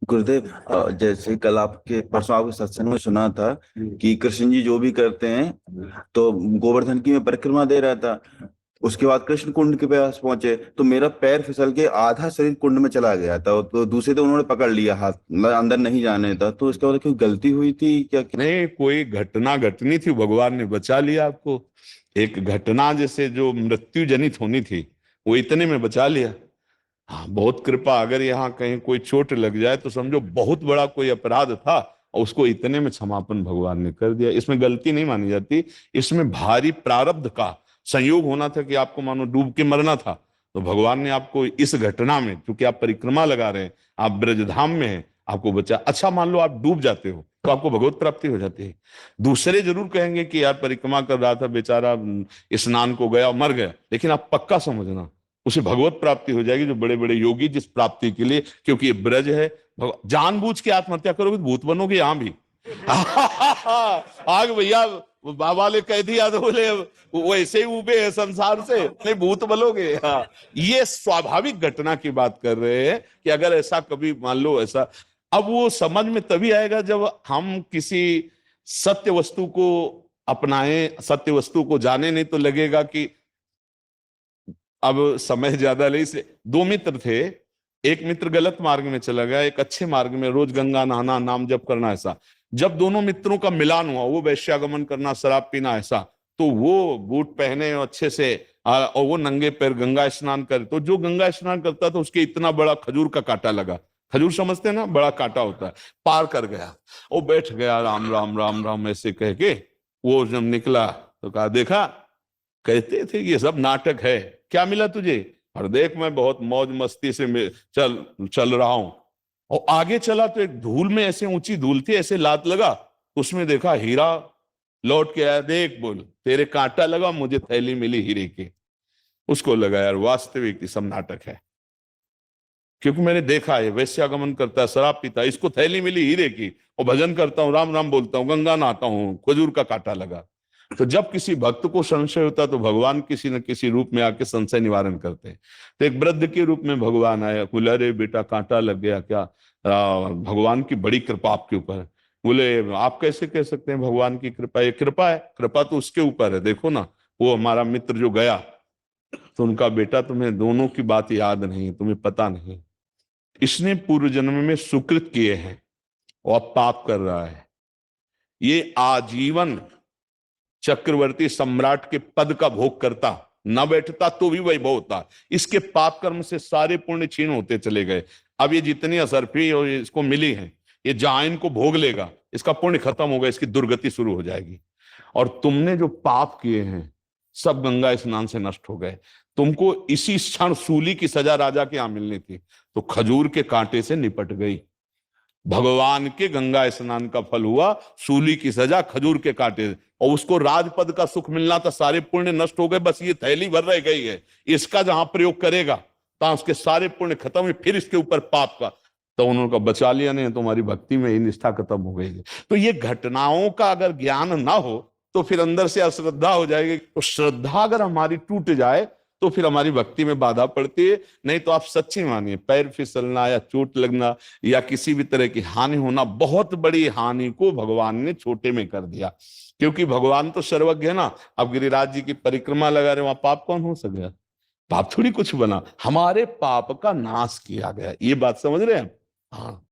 गुरुदेव, जैसे कल आपके परसों आपके सत्संग में सुना था कि कृष्ण जी जो भी करते हैं, तो गोवर्धन की मैं परिक्रमा दे रहा था। उसके बाद कृष्ण कुंड के पास पहुंचे तो मेरा पैर फिसल के आधा शरीर कुंड में चला गया था, तो दूसरे तो उन्होंने पकड़ लिया, हाथ मतलब अंदर नहीं जाने था। तो इसका मतलब कोई गलती हुई थी क्या? नहीं, कोई घटना घटनी थी, भगवान ने बचा लिया आपको। एक घटना जैसे जो मृत्यु जनित होनी थी, वो इतने में बचा लिया। हाँ, बहुत कृपा। अगर यहाँ कहीं कोई चोट लग जाए तो समझो बहुत बड़ा कोई अपराध था और उसको इतने में क्षमापन भगवान ने कर दिया। इसमें गलती नहीं मानी जाती, इसमें भारी प्रारब्ध का संयोग होना था कि आपको मानो डूब के मरना था। तो भगवान ने आपको इस घटना में, क्योंकि आप परिक्रमा लगा रहे हैं, आप ब्रजधाम में हैं, आपको बचा। अच्छा, मान लो आप डूब जाते हो तो आपको भगवत प्राप्ति हो जाती है। दूसरे जरूर कहेंगे कि यार परिक्रमा कर रहा था बेचारा, स्नान को गया और मर गया, लेकिन आप पक्का समझना उसे भगवत प्राप्ति हो जाएगी। जो बड़े बड़े योगी जिस प्राप्ति के लिए, क्योंकि ये ब्रज है, जानबूझ के आत्महत्या करोगे तो भूत बनोगे यहां भी। आग भैया, बाबा ने कह दिया तो बोले वो ऐसे ही उबे है संसार से, नहीं भूत बनोगे। हाँ, ये स्वाभाविक घटना की बात कर रहे हैं कि अगर ऐसा कभी मान लो ऐसा, अब वो समझ में तभी आएगा जब हम किसी सत्य वस्तु को अपनाएं, सत्य वस्तु को जाने। नहीं तो लगेगा कि अब समय ज्यादा नहीं से, दो मित्र थे, एक मित्र गलत मार्ग में चला गया, एक अच्छे मार्ग में, रोज गंगा नहाना, नाम जप करना, ऐसा। जब दोनों मित्रों का मिलान हुआ, वो वैश्यागमन करना, शराब पीना, ऐसा, तो वो बूट पहने अच्छे से और वो नंगे पैर गंगा स्नान करे, तो जो गंगा स्नान करता था उसके इतना बड़ा खजूर का कांटा लगा। खजूर समझते हैं ना, बड़ा कांटा होता है। पार कर गया, वो बैठ गया, राम राम राम राम ऐसे कह के। वो जब निकला तो कहा, देखा, कहते थे कि ये सब नाटक है, क्या मिला तुझे? और देख, मैं बहुत मौज मस्ती से चल चल रहा हूं। और आगे चला तो एक धूल में, ऐसे ऊंची धूल थी, ऐसे लात लगा, उसमें देखा हीरा। लौट के आया, देख बोल, तेरे कांटा लगा, मुझे थैली मिली हीरे की। उसको लगा यार वास्तविक सब नाटक है, क्योंकि मैंने देखा है वैश्यागमन करता है, शराब पीता है, इसको थैली मिली हीरे की, और भजन करता हूँ, राम राम बोलता हूँ, गंगा नहाता हूँ, खजूर का कांटा लगा। तो जब किसी भक्त को संशय होता है तो भगवान किसी न किसी रूप में आके संशय निवारण करते हैं। तो एक वृद्ध के रूप में भगवान आया, बोले अरे बेटा कांटा लग गया क्या? भगवान की बड़ी कृपा आपके ऊपर है। बोले आप कैसे कह सकते हैं भगवान की कृपा? ये कृपा है, कृपा तो उसके ऊपर है। देखो ना, वो हमारा मित्र जो गया, तो उनका बेटा, तुम्हें दोनों की बात याद नहीं, तुम्हें पता नहीं, इसने पूर्व जन्म में सुकृत किए हैं और अब पाप कर रहा है। ये आजीवन चक्रवर्ती सम्राट के पद का भोग करता, न बैठता तो भी वैभव होता। इसके पाप कर्म से सारे पुण्य क्षीण होते चले गए। अब ये जितनी असरफी और इसको मिली है, ये जहां इनको भोग लेगा, इसका पुण्य खत्म होगा, इसकी दुर्गति शुरू हो जाएगी। और तुमने जो पाप किए हैं सब गंगा स्नान से नष्ट हो गए। तुमको इसी क्षण सूली की सजा राजा के यहां मिलनी थी, तो खजूर के कांटे से निपट गई। भगवान के गंगा स्नान का फल हुआ, सूली की सजा खजूर के कांटे। और उसको राजपद का सुख मिलना था, सारे पुण्य नष्ट हो गए, बस ये थैली भर रह गई है। इसका जहां प्रयोग करेगा तो उसके सारे पुण्य खत्म हुए, फिर इसके ऊपर पाप का। तो उन्होंने बचा लिया, नहीं तुम्हारी भक्ति में ही निष्ठा खत्म हो गई है। तो ये घटनाओं का अगर ज्ञान ना हो तो फिर अंदर से अश्रद्धा हो जाएगी। तो श्रद्धा अगर हमारी टूट जाए तो फिर हमारी भक्ति में बाधा पड़ती है। नहीं तो आप सच्ची मानिए, पैर फिसलना या चोट लगना या किसी भी तरह की हानि होना, बहुत बड़ी हानि को भगवान ने छोटे में कर दिया। क्योंकि भगवान तो सर्वज्ञ है ना। अब गिरिराज जी की परिक्रमा लगा रहे, वहां पाप कौन हो सकेगा? पाप थोड़ी कुछ बना, हमारे पाप का नाश किया गया। ये बात समझ रहे हैं? हाँ।